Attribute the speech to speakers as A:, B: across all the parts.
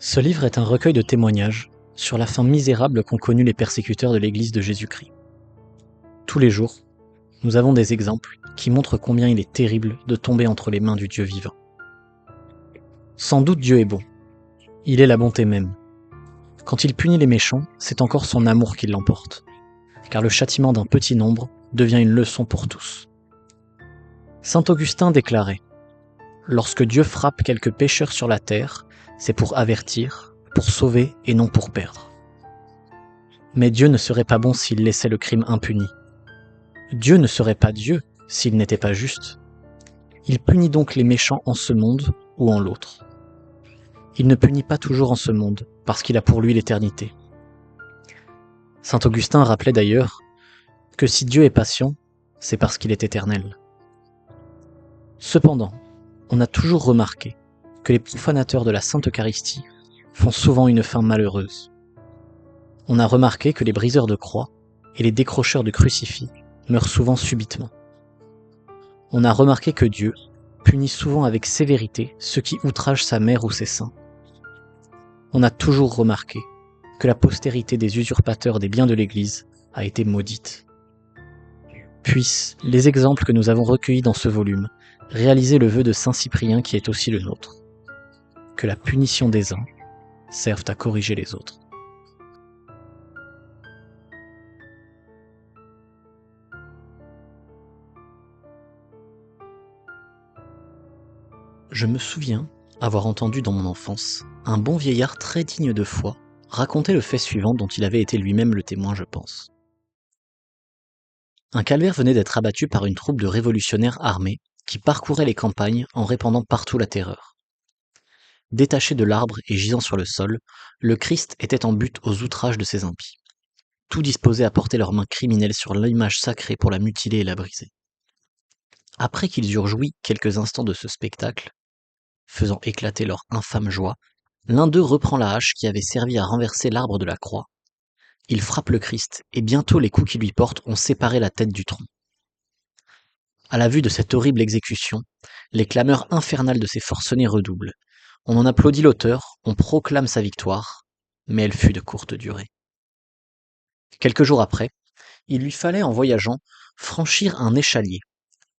A: Ce livre est un recueil de témoignages sur la fin misérable qu'ont connue les persécuteurs de l'Église de Jésus-Christ. Tous les jours, nous avons des exemples qui montrent combien il est terrible de tomber entre les mains du Dieu vivant. Sans doute Dieu est bon. Il est la bonté même. Quand il punit les méchants, c'est encore son amour qui l'emporte, car le châtiment d'un petit nombre devient une leçon pour tous. Saint Augustin déclarait : « Lorsque Dieu frappe quelques pécheurs sur la terre, c'est pour avertir, pour sauver et non pour perdre. » Mais Dieu ne serait pas bon s'il laissait le crime impuni. Dieu ne serait pas Dieu s'il n'était pas juste. Il punit donc les méchants en ce monde ou en l'autre. Il ne punit pas toujours en ce monde, parce qu'il a pour lui l'éternité. Saint Augustin rappelait d'ailleurs que si Dieu est patient, c'est parce qu'il est éternel. Cependant, on a toujours remarqué que les profanateurs de la Sainte Eucharistie font souvent une fin malheureuse. On a remarqué que les briseurs de croix et les décrocheurs de crucifix meurent souvent subitement. On a remarqué que Dieu punit souvent avec sévérité ceux qui outragent sa mère ou ses saints. On a toujours remarqué que la postérité des usurpateurs des biens de l'Église a été maudite. Puissent les exemples que nous avons recueillis dans ce volume réaliser le vœu de Saint Cyprien qui est aussi le nôtre. Que la punition des uns serve à corriger les autres. Je me souviens avoir entendu dans mon enfance un bon vieillard très digne de foi raconter le fait suivant dont il avait été lui-même le témoin, je pense. Un calvaire venait d'être abattu par une troupe de révolutionnaires armés qui parcouraient les campagnes en répandant partout la terreur. Détaché de l'arbre et gisant sur le sol, le Christ était en butte aux outrages de ces impies, tout disposés à porter leurs mains criminelles sur l'image sacrée pour la mutiler et la briser. Après qu'ils eurent joui quelques instants de ce spectacle, faisant éclater leur infâme joie, l'un d'eux reprend la hache qui avait servi à renverser l'arbre de la croix. Il frappe le Christ, et bientôt les coups qu'il lui porte ont séparé la tête du tronc. À la vue de cette horrible exécution, les clameurs infernales de ces forcenés redoublent. On en applaudit l'auteur, on proclame sa victoire, mais elle fut de courte durée. Quelques jours après, il lui fallait en voyageant franchir un échalier,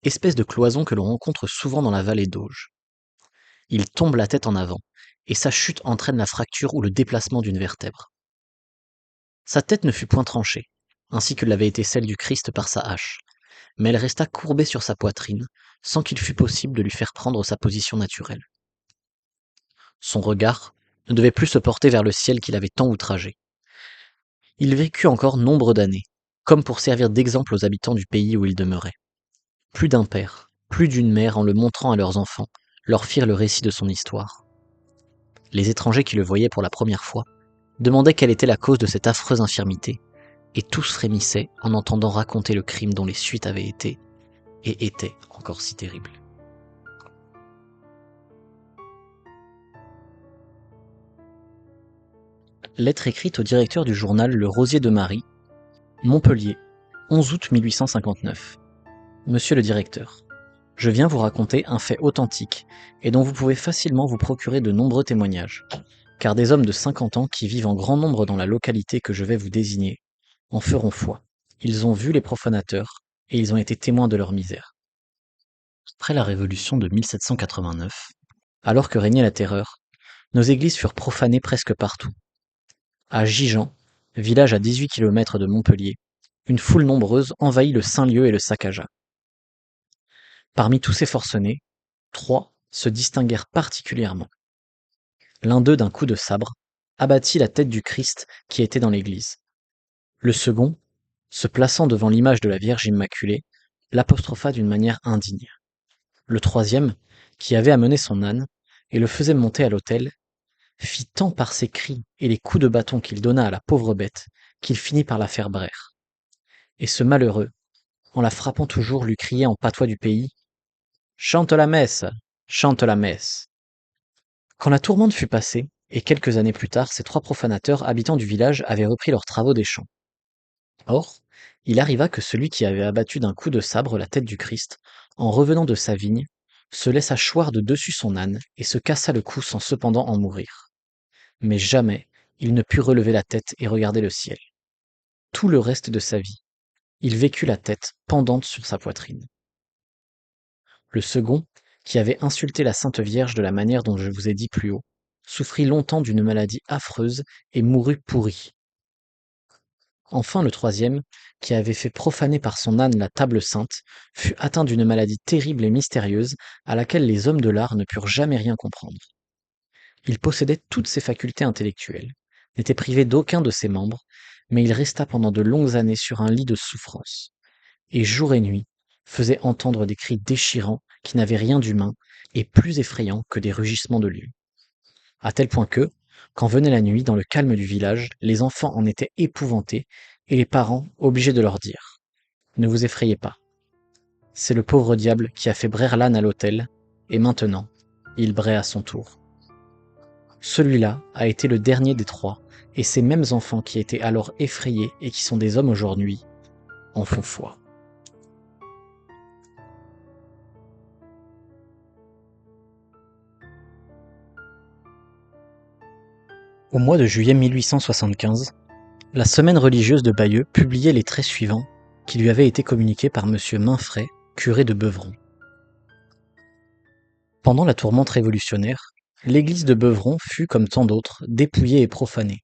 A: espèce de cloison que l'on rencontre souvent dans la vallée d'Auge. Il tombe la tête en avant, et sa chute entraîne la fracture ou le déplacement d'une vertèbre. Sa tête ne fut point tranchée, ainsi que l'avait été celle du Christ par sa hache, mais elle resta courbée sur sa poitrine, sans qu'il fût possible de lui faire prendre sa position naturelle. Son regard ne devait plus se porter vers le ciel qu'il avait tant outragé. Il vécut encore nombre d'années, comme pour servir d'exemple aux habitants du pays où il demeurait. Plus d'un père, plus d'une mère, en le montrant à leurs enfants, leur firent le récit de son histoire. Les étrangers qui le voyaient pour la première fois demandaient quelle était la cause de cette affreuse infirmité, et tous frémissaient en entendant raconter le crime dont les suites avaient été, et étaient encore si terribles. Lettre écrite au directeur du journal Le Rosier de Marie, Montpellier, 11 août 1859. Monsieur le directeur, je viens vous raconter un fait authentique et dont vous pouvez facilement vous procurer de nombreux témoignages, car des hommes de 50 ans qui vivent en grand nombre dans la localité que je vais vous désigner en feront foi. Ils ont vu les profanateurs et ils ont été témoins de leur misère. Après la Révolution de 1789, alors que régnait la terreur, nos églises furent profanées presque partout. À Gijan, village à 18 km de Montpellier, une foule nombreuse envahit le saint lieu et le saccagea. Parmi tous ces forcenés, 3 se distinguèrent particulièrement. L'un d'eux, d'un coup de sabre, abattit la tête du Christ qui était dans l'église. Le second, se plaçant devant l'image de la Vierge Immaculée, l'apostropha d'une manière indigne. Le troisième, qui avait amené son âne et le faisait monter à l'autel, fit tant par ses cris et les coups de bâton qu'il donna à la pauvre bête qu'il finit par la faire braire. Et ce malheureux, en la frappant toujours, lui criait en patois du pays : « Chante la messe, chante la messe !» Quand la tourmente fut passée, et quelques années plus tard, ces 3 profanateurs habitants du village avaient repris leurs travaux des champs. Or, il arriva que celui qui avait abattu d'un coup de sabre la tête du Christ, en revenant de sa vigne, se laissa choir de dessus son âne et se cassa le cou sans cependant en mourir. Mais jamais il ne put relever la tête et regarder le ciel. Tout le reste de sa vie, il vécut la tête pendante sur sa poitrine. Le second, qui avait insulté la Sainte Vierge de la manière dont je vous ai dit plus haut, souffrit longtemps d'une maladie affreuse et mourut pourri. Enfin le troisième, qui avait fait profaner par son âne la table sainte, fut atteint d'une maladie terrible et mystérieuse à laquelle les hommes de l'art ne purent jamais rien comprendre. Il possédait toutes ses facultés intellectuelles, n'était privé d'aucun de ses membres, mais il resta pendant de longues années sur un lit de souffrance, et jour et nuit faisait entendre des cris déchirants qui n'avaient rien d'humain et plus effrayants que des rugissements de lion. À tel point que, quand venait la nuit, dans le calme du village, les enfants en étaient épouvantés et les parents obligés de leur dire: ne vous effrayez pas, c'est le pauvre diable qui a fait braire l'âne à l'autel, et maintenant, il braie à son tour. Celui-là a été le dernier des trois, et ces mêmes enfants qui étaient alors effrayés et qui sont des hommes aujourd'hui, en font foi. Au mois de juillet 1875, la Semaine religieuse de Bayeux publiait les traits suivants qui lui avaient été communiqués par M. Mainfray, curé de Beuvron. Pendant la tourmente révolutionnaire, l'église de Beuvron fut, comme tant d'autres, dépouillée et profanée.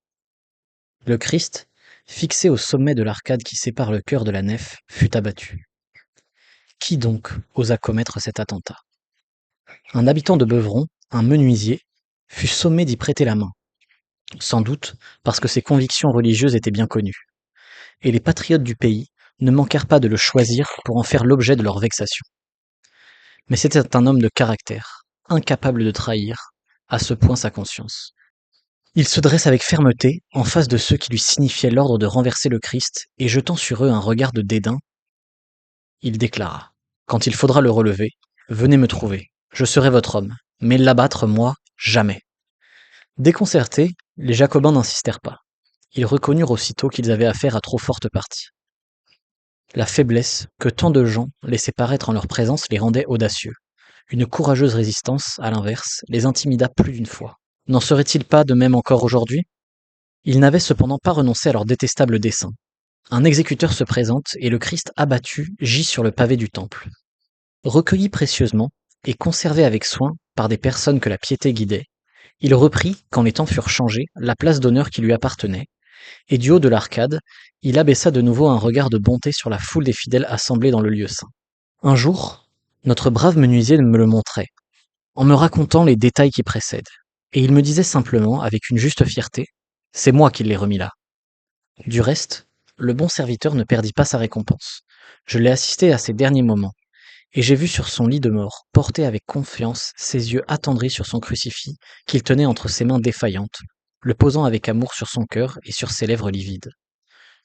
A: Le Christ, fixé au sommet de l'arcade qui sépare le chœur de la nef, fut abattu. Qui donc osa commettre cet attentat? Un habitant de Beuvron, un menuisier, fut sommé d'y prêter la main, sans doute parce que ses convictions religieuses étaient bien connues. Et les patriotes du pays ne manquèrent pas de le choisir pour en faire l'objet de leur vexation. Mais c'était un homme de caractère, incapable de trahir, à ce point sa conscience. Il se dresse avec fermeté en face de ceux qui lui signifiaient l'ordre de renverser le Christ, et jetant sur eux un regard de dédain, il déclara: quand il faudra le relever, venez me trouver, je serai votre homme, mais l'abattre, moi, jamais. Déconcertés, les Jacobins n'insistèrent pas. Ils reconnurent aussitôt qu'ils avaient affaire à trop forte partie. La faiblesse que tant de gens laissaient paraître en leur présence les rendait audacieux. Une courageuse résistance, à l'inverse, les intimida plus d'une fois. N'en serait-il pas de même encore aujourd'hui? Ils n'avaient cependant pas renoncé à leur détestable dessein. Un exécuteur se présente et le Christ abattu gît sur le pavé du temple. Recueilli précieusement et conservé avec soin par des personnes que la piété guidait, il reprit, quand les temps furent changés, la place d'honneur qui lui appartenait, et du haut de l'arcade, il abaissa de nouveau un regard de bonté sur la foule des fidèles assemblés dans le lieu saint. Un jour, notre brave menuisier me le montrait, en me racontant les détails qui précèdent, et il me disait simplement, avec une juste fierté: c'est moi qui l'ai remis là. Du reste, le bon serviteur ne perdit pas sa récompense. Je l'ai assisté à ses derniers moments, et j'ai vu sur son lit de mort, porter avec confiance ses yeux attendris sur son crucifix, qu'il tenait entre ses mains défaillantes, le posant avec amour sur son cœur et sur ses lèvres livides.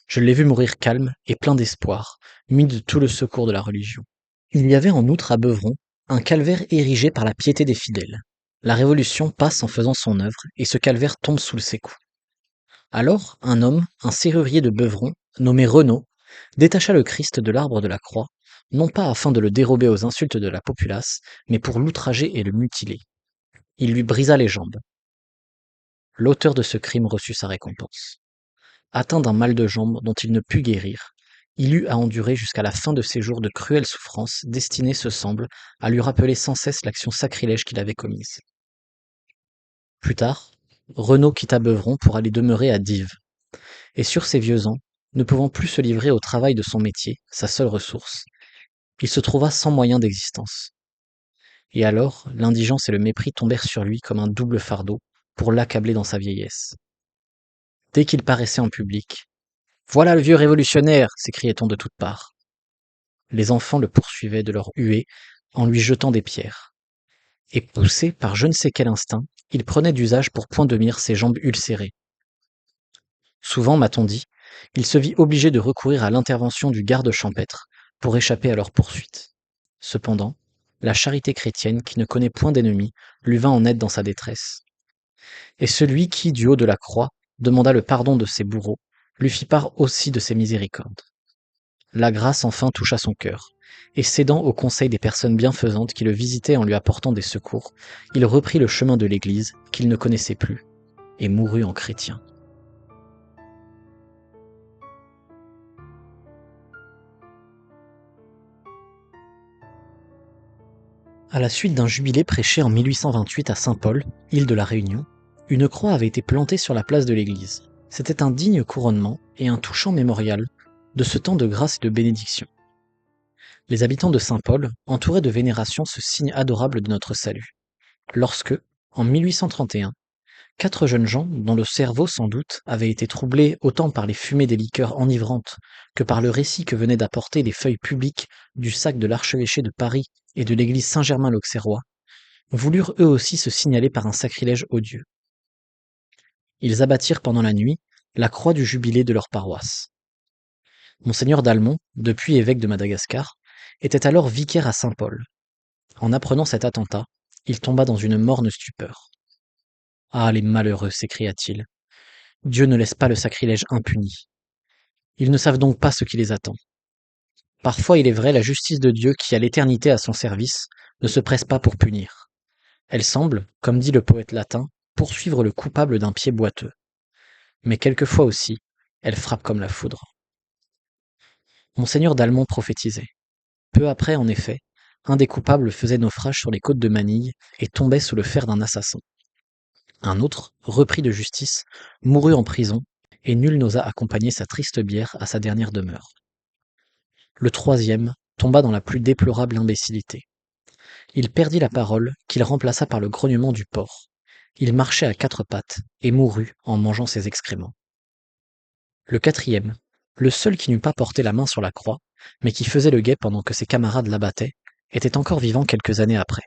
A: Je l'ai vu mourir calme et plein d'espoir, muni de tout le secours de la religion. Il y avait en outre à Beuvron un calvaire érigé par la piété des fidèles. La Révolution passe en faisant son œuvre, et ce calvaire tombe sous ses coups. Alors, un homme, un serrurier de Beuvron, nommé Renaud, détacha le Christ de l'arbre de la croix, non pas afin de le dérober aux insultes de la populace, mais pour l'outrager et le mutiler. Il lui brisa les jambes. L'auteur de ce crime reçut sa récompense. Atteint d'un mal de jambe dont il ne put guérir, il eut à endurer jusqu'à la fin de ses jours de cruelles souffrances destinées, ce semble, à lui rappeler sans cesse l'action sacrilège qu'il avait commise. Plus tard, Renaud quitta Beuvron pour aller demeurer à Dives, et sur ses vieux ans, ne pouvant plus se livrer au travail de son métier, sa seule ressource, il se trouva sans moyen d'existence. Et alors, l'indigence et le mépris tombèrent sur lui comme un double fardeau pour l'accabler dans sa vieillesse. Dès qu'il paraissait en public, voilà le vieux révolutionnaire, s'écriait-on de toutes parts. Les enfants le poursuivaient de leur huée en lui jetant des pierres. Et poussé par je ne sais quel instinct, il prenait d'usage pour point de mire ses jambes ulcérées. Souvent, m'a-t-on dit, il se vit obligé de recourir à l'intervention du garde champêtre pour échapper à leur poursuite. Cependant, la charité chrétienne, qui ne connaît point d'ennemis, lui vint en aide dans sa détresse. Et celui qui, du haut de la croix, demanda le pardon de ses bourreaux, lui fit part aussi de ses miséricordes. La grâce enfin toucha son cœur, et cédant au conseil des personnes bienfaisantes qui le visitaient en lui apportant des secours, il reprit le chemin de l'église, qu'il ne connaissait plus. et mourut en chrétien. À la suite d'un jubilé prêché en 1828 à Saint-Paul, île de la Réunion, une croix avait été plantée sur la place de l'église. C'était un digne couronnement et un touchant mémorial de ce temps de grâce et de bénédiction. Les habitants de Saint-Paul entouraient de vénération ce signe adorable de notre salut. Lorsque, en 1831, 4 jeunes gens, dont le cerveau sans doute avait été troublé autant par les fumées des liqueurs enivrantes que par le récit que venaient d'apporter les feuilles publiques du sac de l'archevêché de Paris et de l'église Saint-Germain-l'Auxerrois, voulurent eux aussi se signaler par un sacrilège odieux. Ils abattirent pendant la nuit la croix du jubilé de leur paroisse. Monseigneur d'Almont, depuis évêque de Madagascar, était alors vicaire à Saint-Paul. En apprenant cet attentat, il tomba dans une morne stupeur. « Ah, les malheureux !» s'écria-t-il. « Dieu ne laisse pas le sacrilège impuni. Ils ne savent donc pas ce qui les attend. Parfois, il est vrai, la justice de Dieu, qui a l'éternité à son service, ne se presse pas pour punir. Elle semble, comme dit le poète latin, poursuivre le coupable d'un pied boiteux. Mais quelquefois aussi, elle frappe comme la foudre. » Monseigneur d'Almont prophétisait. Peu après, en effet, un des coupables faisait naufrage sur les côtes de Manille et tombait sous le fer d'un assassin. Un autre, repris de justice, mourut en prison, et nul n'osa accompagner sa triste bière à sa dernière demeure. Le troisième tomba dans la plus déplorable imbécilité. Il perdit la parole, qu'il remplaça par le grognement du porc. Il marchait à 4 pattes, et mourut en mangeant ses excréments. Le quatrième, le seul qui n'eût pas porté la main sur la croix, mais qui faisait le guet pendant que ses camarades l'abattaient, était encore vivant quelques années après.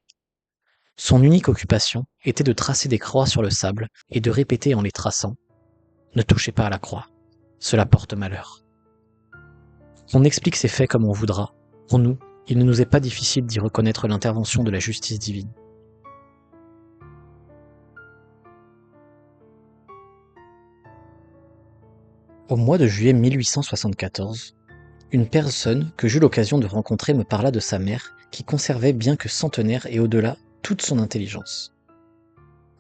A: Son unique occupation était de tracer des croix sur le sable et de répéter en les traçant « Ne touchez pas à la croix, cela porte malheur ». On explique ces faits comme on voudra. Pour nous, il ne nous est pas difficile d'y reconnaître l'intervention de la justice divine. Au mois de juillet 1874, une personne que j'eus l'occasion de rencontrer me parla de sa mère qui conservait bien que centenaire et au-delà toute son intelligence.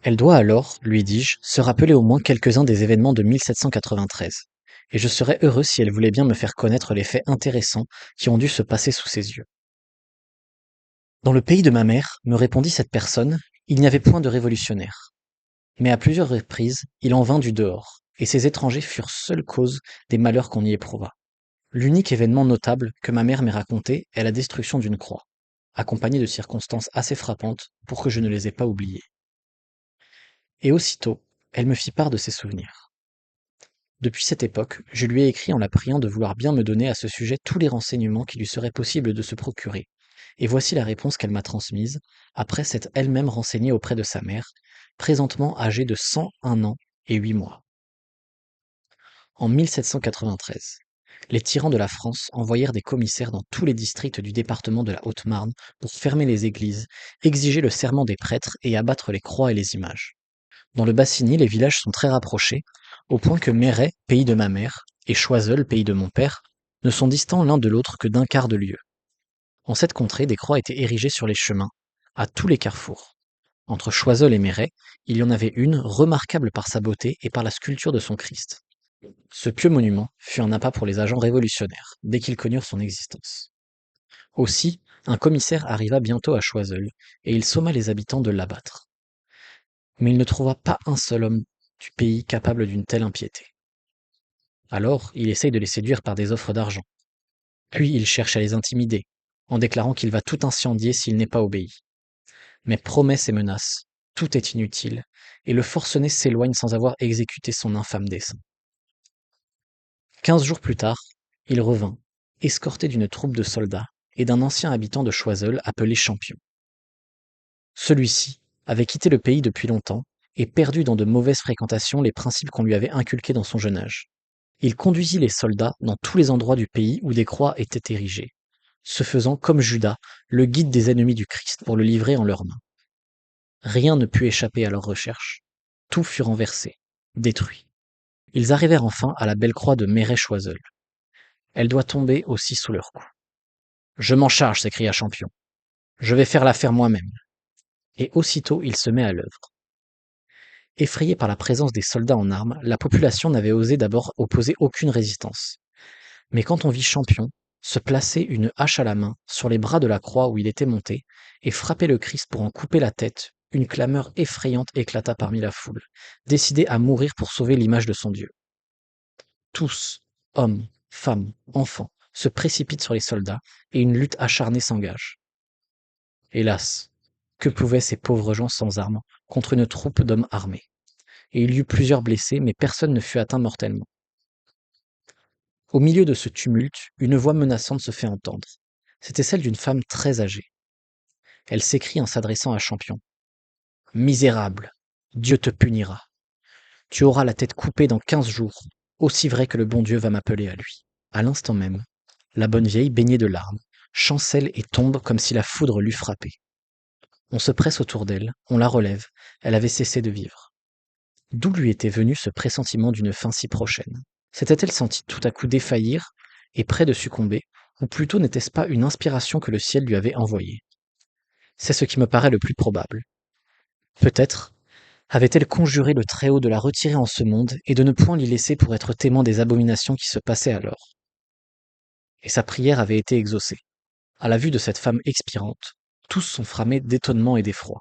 A: Elle doit alors, lui dis-je, se rappeler au moins quelques-uns des événements de 1793, et je serais heureux si elle voulait bien me faire connaître les faits intéressants qui ont dû se passer sous ses yeux. Dans le pays de ma mère, me répondit cette personne, il n'y avait point de révolutionnaire. Mais à plusieurs reprises, il en vint du dehors, et ces étrangers furent seule cause des malheurs qu'on y éprouva. L'unique événement notable que ma mère m'ait raconté est la destruction d'une croix, accompagnée de circonstances assez frappantes pour que je ne les ai pas oubliées. Et aussitôt, elle me fit part de ses souvenirs. Depuis cette époque, je lui ai écrit en la priant de vouloir bien me donner à ce sujet tous les renseignements qu'il lui serait possible de se procurer, et voici la réponse qu'elle m'a transmise, après s'être elle-même renseignée auprès de sa mère, présentement âgée de 101 ans et 8 mois. En 1793, les tyrans de la France envoyèrent des commissaires dans tous les districts du département de la Haute-Marne pour fermer les églises, exiger le serment des prêtres et abattre les croix et les images. Dans le Bassigny, les villages sont très rapprochés, au point que Méret, pays de ma mère, et Choiseul, pays de mon père, ne sont distants l'un de l'autre que d'un quart de lieue. En cette contrée, des croix étaient érigées sur les chemins, à tous les carrefours. Entre Choiseul et Méret, il y en avait une remarquable par sa beauté et par la sculpture de son Christ. Ce pieux monument fut un appât pour les agents révolutionnaires, dès qu'ils connurent son existence. Aussi, un commissaire arriva bientôt à Choiseul, et il somma les habitants de l'abattre. Mais il ne trouva pas un seul homme du pays capable d'une telle impiété. Alors, il essaye de les séduire par des offres d'argent. Puis il cherche à les intimider, en déclarant qu'il va tout incendier s'il n'est pas obéi. Mais promesses et menaces, tout est inutile, et le forcené s'éloigne sans avoir exécuté son infâme dessein. 15 jours plus tard, il revint, escorté d'une troupe de soldats et d'un ancien habitant de Choiseul appelé Champion. Celui-ci avait quitté le pays depuis longtemps et perdu dans de mauvaises fréquentations les principes qu'on lui avait inculqués dans son jeune âge. Il conduisit les soldats dans tous les endroits du pays où des croix étaient érigées, se faisant, comme Judas, le guide des ennemis du Christ pour le livrer en leurs mains. Rien ne put échapper à leurs recherches. Tout fut renversé, détruit. Ils arrivèrent enfin à la belle croix de Méret-Choiseul. Elle doit tomber aussi sous leur coup. « Je m'en charge » s'écria Champion. « Je vais faire l'affaire moi-même. » Et aussitôt il se met à l'œuvre. Effrayée par la présence des soldats en armes, la population n'avait osé d'abord opposer aucune résistance. Mais quand on vit Champion se placer une hache à la main sur les bras de la croix où il était monté et frapper le Christ pour en couper la tête, une clameur effrayante éclata parmi la foule, décidée à mourir pour sauver l'image de son Dieu. Tous, hommes, femmes, enfants, se précipitent sur les soldats et une lutte acharnée s'engage. Hélas, que pouvaient ces pauvres gens sans armes contre une troupe d'hommes armés? Et il y eut plusieurs blessés, mais personne ne fut atteint mortellement. Au milieu de ce tumulte, une voix menaçante se fait entendre. C'était celle d'une femme très âgée. Elle s'écrie en s'adressant à Champion. Misérable, Dieu te punira. Tu auras la tête coupée dans 15 jours, aussi vrai que le bon Dieu va m'appeler à lui. À l'instant même, la bonne vieille, baignée de larmes, chancelle et tombe comme si la foudre l'eût frappée. On se presse autour d'elle, on la relève, elle avait cessé de vivre. D'où lui était venu ce pressentiment d'une fin si prochaine? S'était-elle sentie tout à coup défaillir et près de succomber, ou plutôt n'était-ce pas une inspiration que le ciel lui avait envoyée? C'est ce qui me paraît le plus probable. Peut-être avait-elle conjuré le Très-Haut de la retirer en ce monde et de ne point l'y laisser pour être témoin des abominations qui se passaient alors. Et sa prière avait été exaucée. À la vue de cette femme expirante, tous sont framés d'étonnement et d'effroi.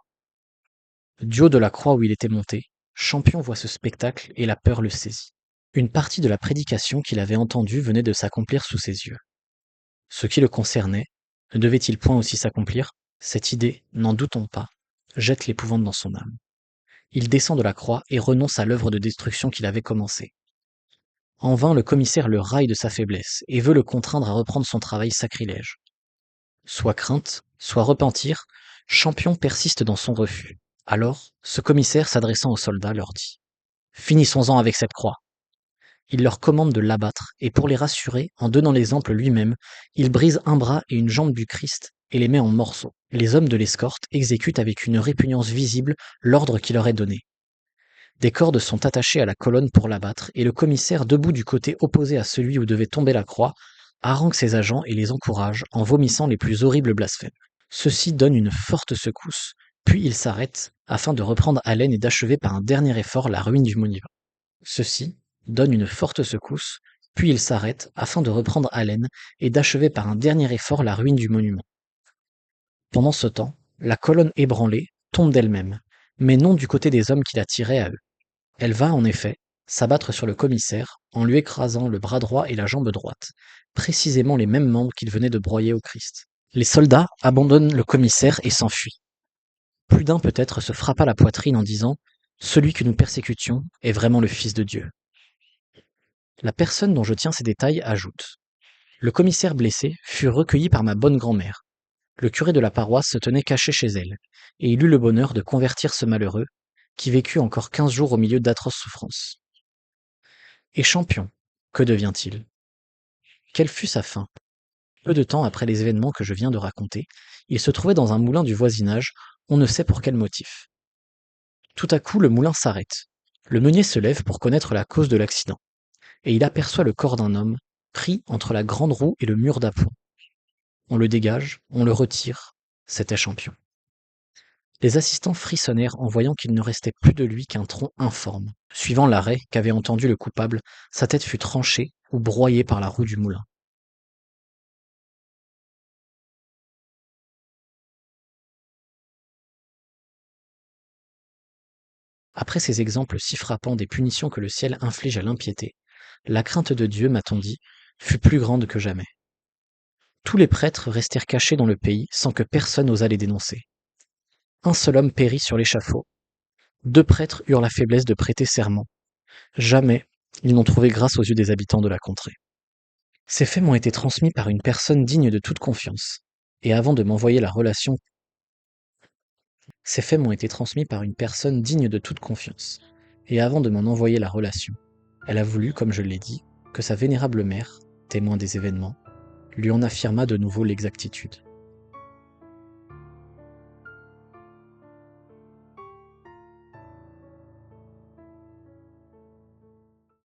A: Du haut de la croix où il était monté, Champion voit ce spectacle et la peur le saisit. Une partie de la prédication qu'il avait entendue venait de s'accomplir sous ses yeux. Ce qui le concernait, ne devait-il point aussi s'accomplir? Cette idée, n'en doutons pas, jette l'épouvante dans son âme. Il descend de la croix et renonce à l'œuvre de destruction qu'il avait commencée. En vain le commissaire le raille de sa faiblesse et veut le contraindre à reprendre son travail sacrilège. Soit crainte, soit repentir, Champion persiste dans son refus. Alors, ce commissaire s'adressant aux soldats leur dit « Finissons-en avec cette croix !» Il leur commande de l'abattre, et pour les rassurer, en donnant l'exemple lui-même, il brise un bras et une jambe du Christ et les met en morceaux. Les hommes de l'escorte exécutent avec une répugnance visible l'ordre qui leur est donné. Des cordes sont attachées à la colonne pour l'abattre, et le commissaire, debout du côté opposé à celui où devait tomber la croix, harangue ses agents et les encourage en vomissant les plus horribles blasphèmes. Ceux-ci donnent une forte secousse, puis ils s'arrêtent afin de reprendre haleine et d'achever par un dernier effort la ruine du monument. Ceux-ci donnent une forte secousse, puis ils s'arrêtent afin de reprendre haleine et d'achever par un dernier effort la ruine du monument. Pendant ce temps, la colonne ébranlée tombe d'elle-même, mais non du côté des hommes qui la tiraient à eux. Elle va, en effet, s'abattre sur le commissaire en lui écrasant le bras droit et la jambe droite, précisément les mêmes membres qu'il venait de broyer au Christ. Les soldats abandonnent le commissaire et s'enfuient. Plus d'un peut-être se frappa la poitrine en disant « Celui que nous persécutions est vraiment le Fils de Dieu ». La personne dont je tiens ces détails ajoute « Le commissaire blessé fut recueilli par ma bonne grand-mère. Le curé de la paroisse se tenait caché chez elle, et il eut le bonheur de convertir ce malheureux, qui vécut encore 15 jours au milieu d'atroces souffrances. Et Champion, que devient-il? Quelle fut sa fin? Peu de temps après les événements que je viens de raconter, il se trouvait dans un moulin du voisinage, on ne sait pour quel motif. Tout à coup, le moulin s'arrête. Le meunier se lève pour connaître la cause de l'accident, et il aperçoit le corps d'un homme, pris entre la grande roue et le mur d'appoint. On le dégage, on le retire, c'était Champion. Les assistants frissonnèrent en voyant qu'il ne restait plus de lui qu'un tronc informe. Suivant l'arrêt qu'avait entendu le coupable, sa tête fut tranchée ou broyée par la roue du moulin. Après ces exemples si frappants des punitions que le ciel inflige à l'impiété, la crainte de Dieu, m'a-t-on dit, fut plus grande que jamais. Tous les prêtres restèrent cachés dans le pays sans que personne osât les dénoncer. Un seul homme périt sur l'échafaud. 2 prêtres eurent la faiblesse de prêter serment. Jamais ils n'ont trouvé grâce aux yeux des habitants de la contrée. Ces faits m'ont été transmis par une personne digne de toute confiance, et avant de m'envoyer la relation Ces faits m'ont été transmis par une personne digne de toute confiance, et avant de m'en envoyer la relation, elle a voulu, comme je l'ai dit, que sa vénérable mère, témoin des événements, lui en affirmât de nouveau l'exactitude.